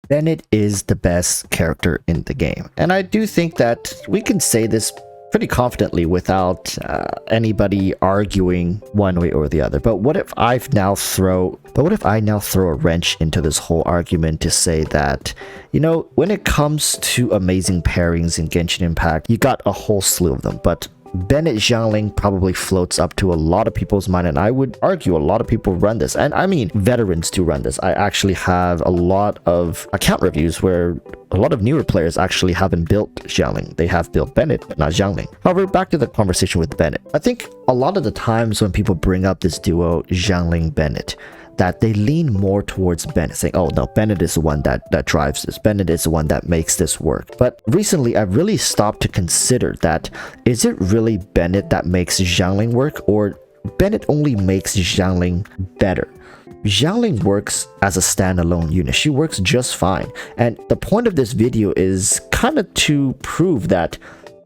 Bennett is the best character in the game. And I do think that we can say this pretty confidently without anybody arguing one way or the other. But what if I now throw a wrench into this whole argument to say that, you know, when it comes to amazing pairings in Genshin Impact, you got a whole slew of them, but Bennett Xiangling probably floats up to a lot of people's mind, and I would argue a lot of people run this, and I mean veterans do run this. I actually have a lot of account reviews where a lot of newer players actually haven't built Xiangling. They have built Bennett, but not Xiangling. However, back to the conversation with Bennett. I think a lot of the times when people bring up this duo Xiangling-Bennett, that they lean more towards Bennett, saying, oh no, Bennett is the one that drives this. Bennett is the one that makes this work. But recently, I've really stopped to consider that, is it really Bennett that makes Xiangling work, or Bennett only makes Xiangling better? Xiangling works as a standalone unit. She works just fine. And the point of this video is kind of to prove that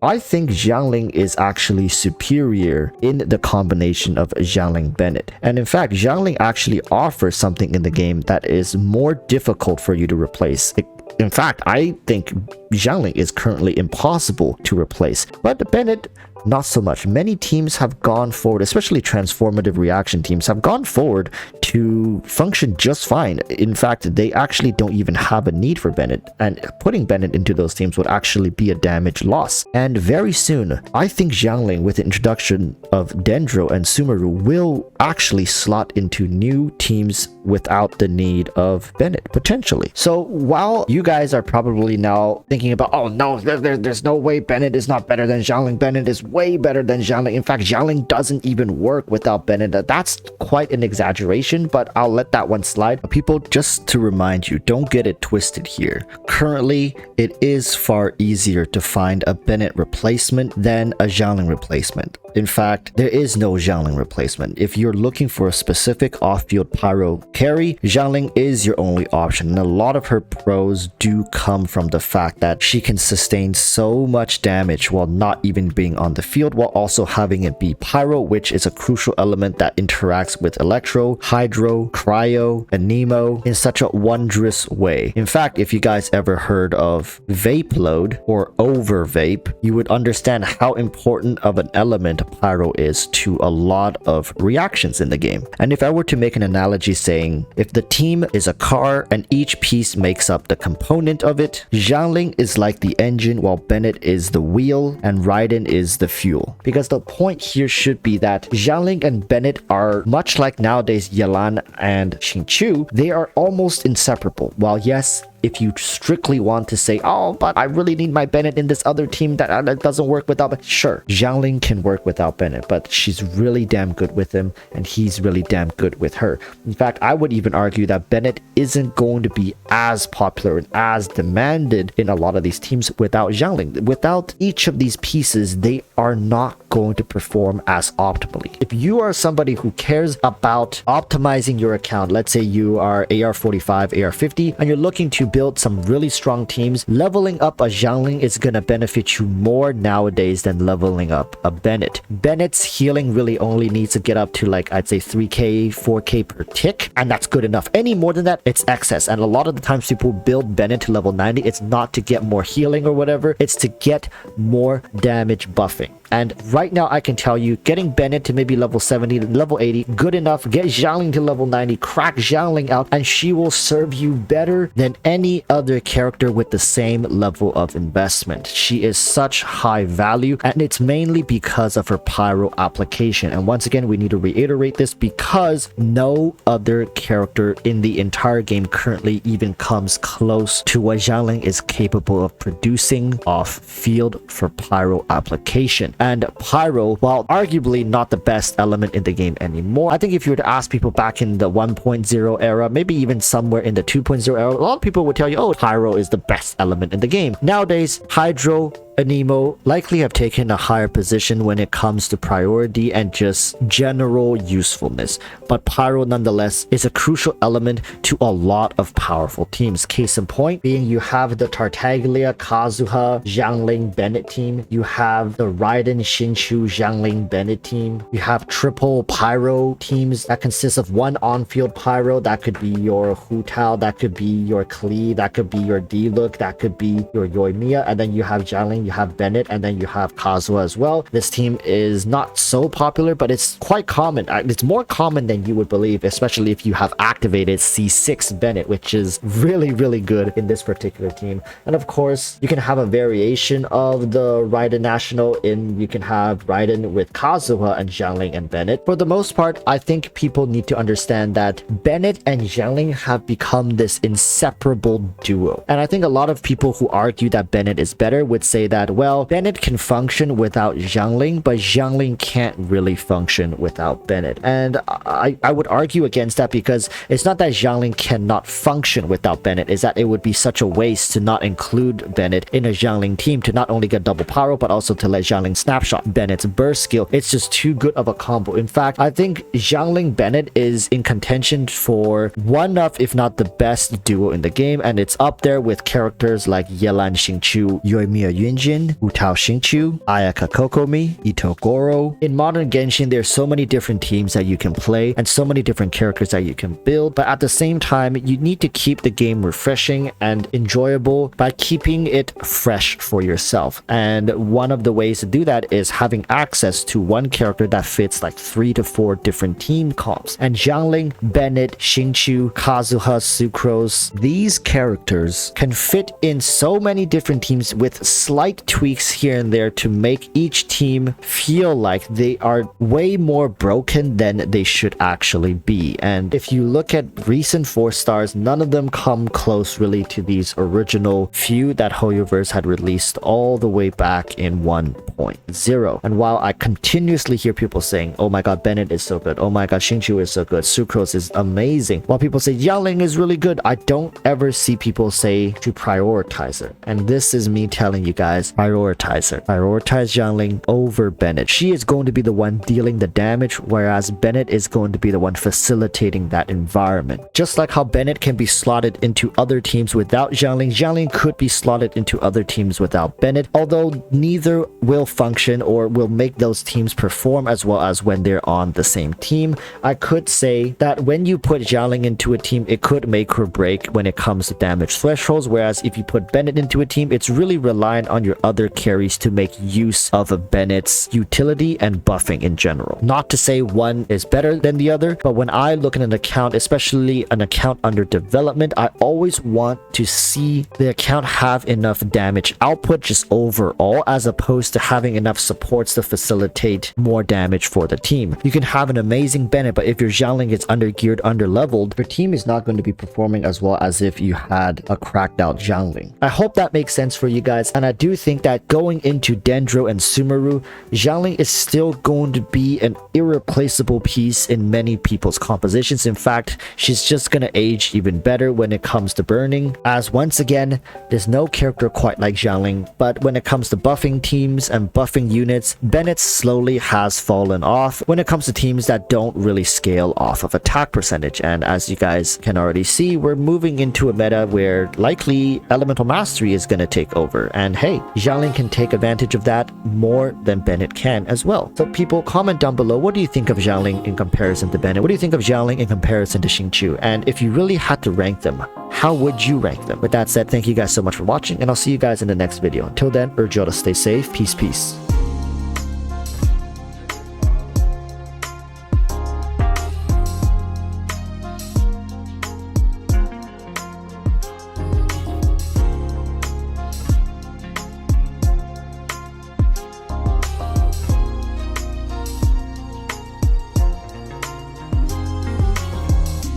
I think Xiangling is actually superior in the combination of Xiangling Bennett. And in fact, Xiangling actually offers something in the game that is more difficult for you to replace. In fact, I think Xiangling is currently impossible to replace. But Bennett, not so much. Many teams have gone forward, especially transformative reaction teams, have gone forward to function just fine. In fact, they actually don't even have a need for Bennett, and putting Bennett into those teams would actually be a damage loss. And very soon, I think Xiangling, with the introduction of Dendro and Sumeru, will actually slot into new teams without the need of Bennett, potentially. So while you guys are probably now thinking about, oh no, there's no way Bennett is not better than Xiangling, Bennett is way better than Xiangling. In fact, Xiangling doesn't even work without Bennett. That's quite an exaggeration, but I'll let that one slide. People, just to remind you, don't get it twisted here. Currently, it is far easier to find a Bennett replacement than a Xiangling replacement. In fact, there is no Xiangling replacement. If you're looking for a specific off-field pyro carry, Xiangling is your only option. And a lot of her pros do come from the fact that she can sustain so much damage while not even being on the field, while also having it be pyro, which is a crucial element that interacts with electro, hydro, cryo, and nemo in such a wondrous way. In fact, if you guys ever heard of vape load or over vape, you would understand how important of an element pyro is to a lot of reactions in the game. And if I were to make an analogy saying, if the team is a car and each piece makes up the component of it, Xiangling is like the engine while Bennett is the wheel and Raiden is the fuel. Because the point here should be that Xiangling and Bennett are much like nowadays Yelan and Xingqiu. They are almost inseparable. While yes, if you strictly want to say, oh, but I really need my Bennett in this other team that doesn't work without Bennett. Sure, Xiangling can work without Bennett, but she's really damn good with him, and he's really damn good with her. In fact, I would even argue that Bennett isn't going to be as popular and as demanded in a lot of these teams without Xiangling. Without each of these pieces, they are not going to perform as optimally. If you are somebody who cares about optimizing your account, let's say you are AR45, AR50, and you're looking to build some really strong teams, leveling up a Xiangling is going to benefit you more nowadays than leveling up a Bennett. Bennett's healing really only needs to get up to, like, I'd say 3k, 4k per tick, and that's good enough. Any more than that, it's excess. And a lot of the times people build Bennett to level 90, it's not to get more healing or whatever, it's to get more damage buffing. And right now, I can tell you, getting Bennett to maybe level 70, level 80, good enough. Get Xiangling to level 90, crack Xiangling out, and she will serve you better than any other character with the same level of investment. She is such high value, and it's mainly because of her pyro application. And once again, we need to reiterate this because no other character in the entire game currently even comes close to what Xiangling is capable of producing off field for pyro application. And pyro, while arguably not the best element in the game anymore, I think if you were to ask people back in the 1.0 era, maybe even somewhere in the 2.0 era, a lot of people would tell you, oh, pyro is the best element in the game. Nowadays, hydro, Anemo likely have taken a higher position when it comes to priority and just general usefulness, but Pyro nonetheless is a crucial element to a lot of powerful teams. Case in point being you have the Tartaglia, Kazuha, Xiangling, Bennett team, you have the Raiden, Xinqiu, Xiangling, Bennett team, you have triple Pyro teams that consists of one on-field Pyro, that could be your Hu Tao, that could be your Klee, that could be your D-Look, that could be your Yoimiya, and then you have Xiangling, you have Bennett, and then you have Kazuha as well. This team is not so popular, but it's quite common. It's more common than you would believe, especially if you have activated C6 Bennett, which is really good in this particular team. And of course, you can have a variation of the Raiden National you can have Raiden with Kazuha and Xiangling and Bennett. For the most part, I think people need to understand that Bennett and Xiangling have become this inseparable duo. And I think a lot of people who argue that Bennett is better would say that, well, Bennett can function without Xiangling, but Xiangling can't really function without Bennett. And I would argue against that, because it's not that Xiangling cannot function without Bennett, it's that it would be such a waste to not include Bennett in a Xiangling team, to not only get double pyro, but also to let Xiangling snapshot Bennett's burst skill. It's just too good of a combo. In fact, I think Xiangling Bennett is in contention for one of, if not the best duo in the game, and it's up there with characters like Yelan Xingqiu, Yoimiya Yunjin, Hu Tao Xingqiu, Ayaka Kokomi, Ito Goro. In modern Genshin, there's so many different teams that you can play and so many different characters that you can build, but at the same time, you need to keep the game refreshing and enjoyable by keeping it fresh for yourself. And one of the ways to do that is having access to one character that fits like 3 to 4 different team comps. And Xiangling, Bennett, Xingqiu, Kazuha, Sucrose, these characters can fit in so many different teams with slight tweaks here and there to make each team feel like they are way more broken than they should actually be. And if you look at recent 4 stars, none of them come close really to these original few that HoYoverse had released all the way back in 1.0. And while I continuously hear people saying, oh my god, Bennett is so good, oh my god, Xingqiu is so good, Sucrose is amazing, while people say Xiangling is really good, I don't ever see people say to prioritize her. And this is me telling you guys, prioritize her. Prioritize Xiangling over Bennett. She is going to be the one dealing the damage, whereas Bennett is going to be the one facilitating that environment. Just like how Bennett can be slotted into other teams without Xiangling, Xiangling could be slotted into other teams without Bennett, although neither will function or will make those teams perform as well as when they're on the same team. I could say that when you put Xiangling into a team, it could make or break when it comes to damage thresholds, whereas if you put Bennett into a team, it's really reliant on your other carries to make use of a Bennett's utility and buffing in general. Not to say one is better than the other, but when I look at an account, especially an account under development, I always want to see the account have enough damage output just overall, as opposed to having enough supports to facilitate more damage for the team. You can have an amazing Bennett, but if your Xiangling is under-geared, under-leveled, your team is not going to be performing as well as if you had a cracked out Xiangling. I hope that makes sense for you guys, and I do think that going into Dendro and Sumeru, Xiangling is still going to be an irreplaceable piece in many people's compositions. In fact, she's just gonna age even better when it comes to burning, as once again, there's no character quite like Xiangling, but when it comes to buffing teams and buffing units, Bennett slowly has fallen off when it comes to teams that don't really scale off of attack percentage. And as you guys can already see, we're moving into a meta where likely Elemental Mastery is gonna take over, and hey, Xiangling can take advantage of that more than Bennett can as well. So people, comment down below, what do you think of Xiangling in comparison to Bennett? What do you think of Xiangling in comparison to Xingqiu? And if you really had to rank them, how would you rank them? With that said, thank you guys so much for watching, and I'll see you guys in the next video. Until then, urge y'all to stay safe. Peace.